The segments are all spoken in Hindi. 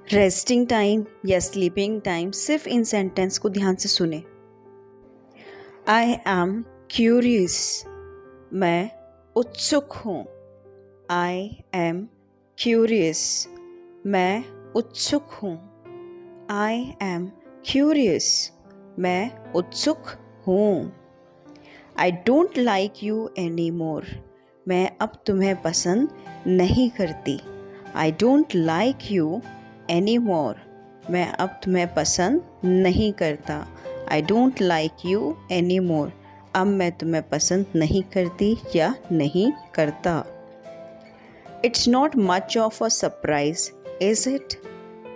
रेस्टिंग टाइम या स्लीपिंग टाइम सिर्फ इन सेंटेंस को ध्यान से सुने। आई एम क्यूरियस, मैं उत्सुक हूँ। आई एम क्यूरियस, मैं उत्सुक हूँ। आई एम क्यूरियस, मैं उत्सुक हूँ। I don't like you any more, मैं अब तुम्हें पसंद नहीं करती। I don't like you any more, मैं अब तुम्हें पसंद नहीं करता। I don't like you any more, अब मैं तुम्हें पसंद नहीं करती या नहीं करता। It's not much of a surprise is it,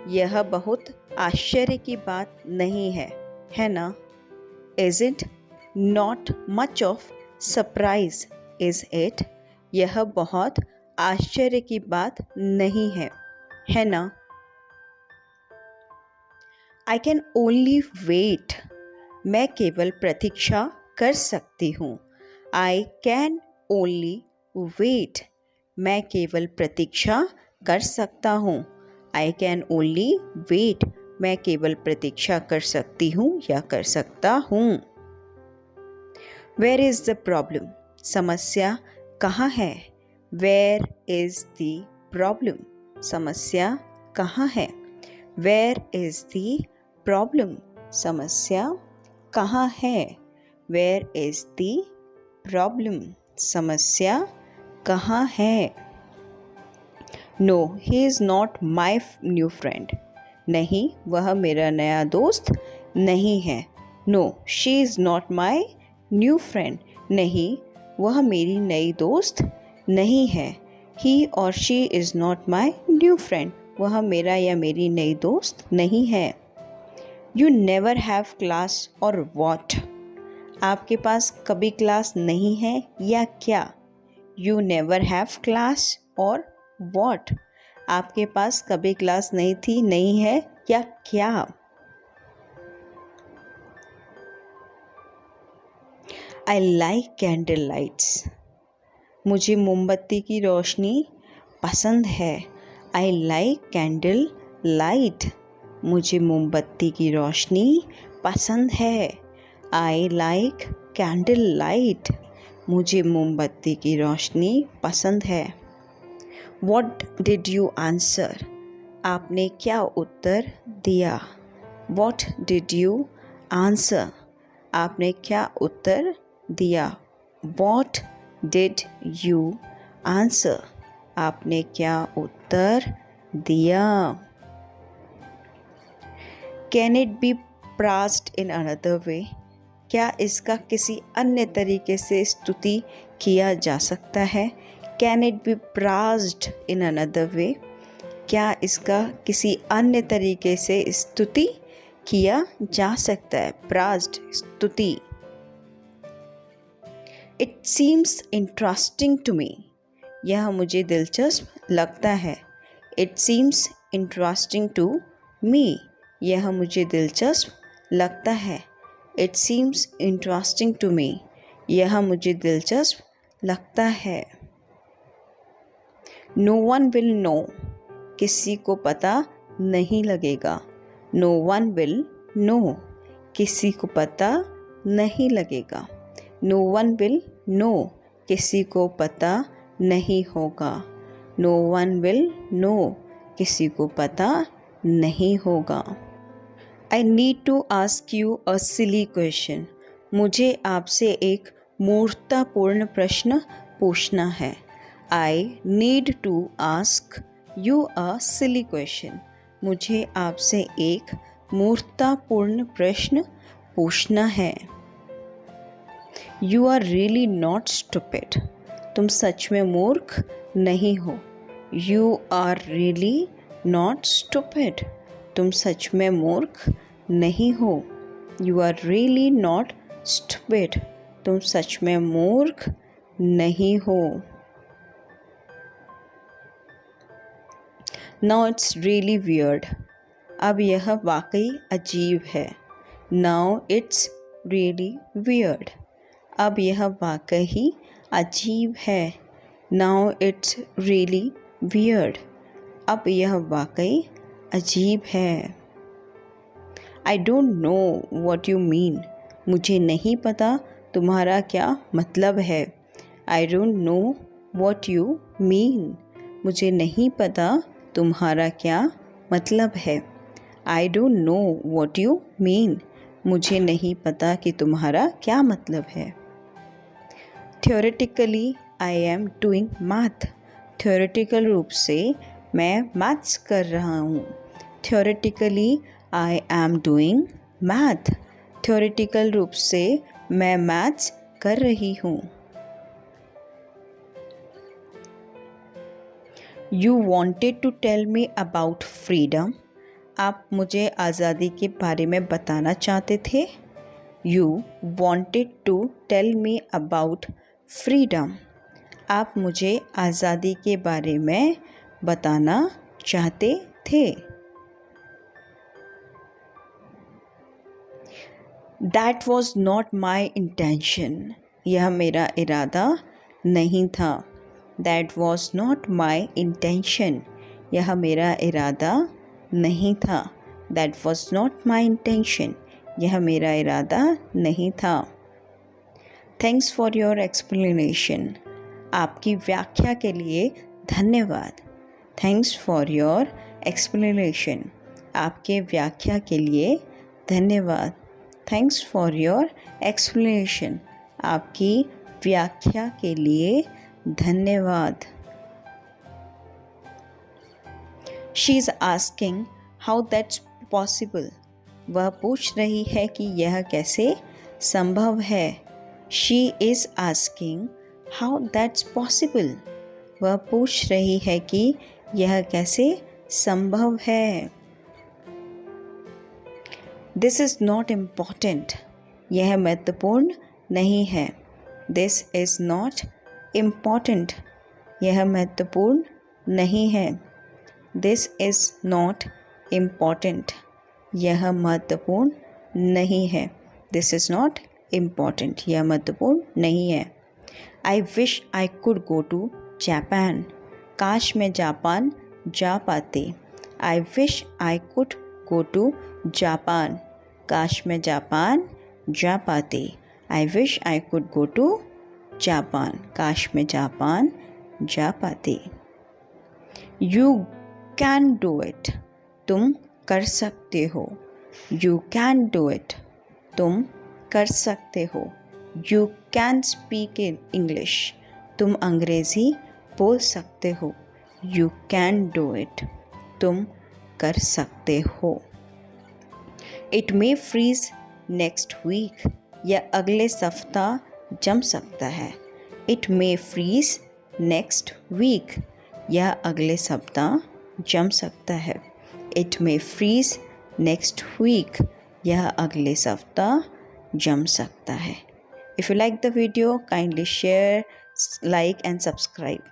यह बहुत आश्चर्य की बात नहीं है ना। Is it not much of surprise is it, यह बहुत आश्चर्य की बात नहीं है ना। आई कैन ओनली वेट, मैं केवल प्रतीक्षा कर सकती हूँ। आई कैन ओनली वेट, मैं केवल प्रतीक्षा कर सकता हूँ। आई कैन ओनली वेट, मैं केवल प्रतीक्षा कर सकती हूँ या कर सकता हूँ। वेयर इज़ द प्रॉब्लम, समस्या कहाँ है। वेयर इज़ द प्रॉब्लम, समस्या कहाँ है। वेयर इज़ द प्रॉब्लम, समस्या कहाँ है। वेयर इज़ द प्रॉब्लम, समस्या कहाँ है। No he is not my new friend, नहीं वह मेरा नया दोस्त नहीं है। No she is not my new friend, नहीं वह मेरी नई दोस्त नहीं है। He or she is not my new friend, वह मेरा या मेरी नई दोस्त नहीं है। You never have class or what, आपके पास कभी क्लास नहीं है या क्या। You never have class or what, आपके पास कभी क्लास नहीं थी, नहीं है या क्या। आई लाइक कैंडल लाइट्स, मुझे मोमबत्ती की रोशनी पसंद है। आई लाइक कैंडल लाइट, मुझे मोमबत्ती की रोशनी पसंद है। आई लाइक कैंडल लाइट, मुझे मोमबत्ती की रोशनी पसंद है। वॉट डिड यू आंसर, आपने क्या उत्तर दिया। वॉट डिड यू आंसर, आपने क्या उत्तर दिया। वॉट डिड यू आंसर, आपने क्या उत्तर दिया। Can it be phrased in another way, क्या इसका किसी अन्य तरीके से स्तुति किया जा सकता है। Can it be phrased in another way, क्या इसका किसी अन्य तरीके से स्तुति किया जा सकता है। प्रास्ड स्तुति। It seems interesting to me, यह मुझे दिलचस्प लगता है। It seems interesting to me, यह मुझे दिलचस्प लगता है। It seems interesting to me, यह मुझे दिलचस्प लगता है। नो वन विल नो, किसी को पता नहीं लगेगा। नो वन विल नो, किसी को पता नहीं लगेगा। नो वन विल नो, किसी को पता नहीं होगा। नो वन विल नो, किसी को पता नहीं होगा। I need to ask you a silly question, मुझे आपसे एक मूर्खतापूर्ण प्रश्न पूछना है। I need to ask you a silly question, मुझे आपसे एक मूर्खतापूर्ण प्रश्न पूछना है। You are really not stupid, तुम सच में मूर्ख नहीं हो। You are really not stupid, तुम सच में मूर्ख नहीं हो। You are really not stupid, तुम सच में मूर्ख नहीं हो। नाउ इट्स रियली वियर्ड, अब यह वाकई अजीब है। नाउ इट्स रियली वियर्ड, अब यह वाकई अजीब है। नाउ इट्स रियली वियर्ड, अब यह वाकई अजीब है। I don't know what you mean, मुझे नहीं पता तुम्हारा क्या मतलब है। I don't know what you mean, मुझे नहीं पता तुम्हारा क्या मतलब है। I don't know what you mean, मुझे नहीं पता कि तुम्हारा क्या मतलब है। Theoretically I am doing math, theoretical रूप से मैं मैथ्स कर रहा हूँ। Theoretically I am doing math, theoretical रूप से मैं मैथ्स कर रही हूँ। You wanted to tell me about freedom, आप मुझे आज़ादी के बारे में बताना चाहते थे। You wanted to tell me about freedom, आप मुझे आज़ादी के बारे में बताना चाहते थे। That was not my intention, यह मेरा इरादा नहीं था। That was not my intention, यह मेरा इरादा नहीं था। That was not my intention, यह मेरा इरादा नहीं था। थैंक्स फॉर योर एक्सप्लेनेशन, आपकी व्याख्या के लिए धन्यवाद। थैंक्स फॉर योर एक्सप्लेनेशन, आपके व्याख्या के लिए धन्यवाद। थैंक्स फॉर योर एक्सप्लेनेशन, आपकी व्याख्या के लिए धन्यवाद। She is asking how that's possible, वह पूछ रही है कि यह कैसे संभव है। She is asking how that's possible, वह पूछ रही है कि यह कैसे संभव है। दिस इज़ नॉट इम्पॉर्टेंट, यह महत्वपूर्ण नहीं है। दिस इज़ नॉट इम्पॉर्टेंट, यह महत्वपूर्ण नहीं है। दिस इज़ नॉट इम्पॉर्टेंट, यह महत्वपूर्ण नहीं है। दिस इज़ नॉट इम्पॉर्टेंट, यह महत्वपूर्ण नहीं है। I wish I could go to Japan, काश मैं जापान जा पाते। I wish I could go to Japan, काश मैं जापान जा पाते। I wish I could go to Japan, काश मैं जापान जा पाते। यू कैन डू इट, तुम कर सकते हो। यू कैन डू इट, तुम कर सकते हो। You can speak in English, तुम अंग्रेज़ी बोल सकते हो। यू कैन डू इट, तुम कर सकते हो। It may freeze next week, यह अगले सप्ताह जम सकता है। It may freeze next week, यह अगले सप्ताह जम सकता है। It may freeze next week, यह अगले सप्ताह जम सकता है। If you like the video, kindly share, like and subscribe.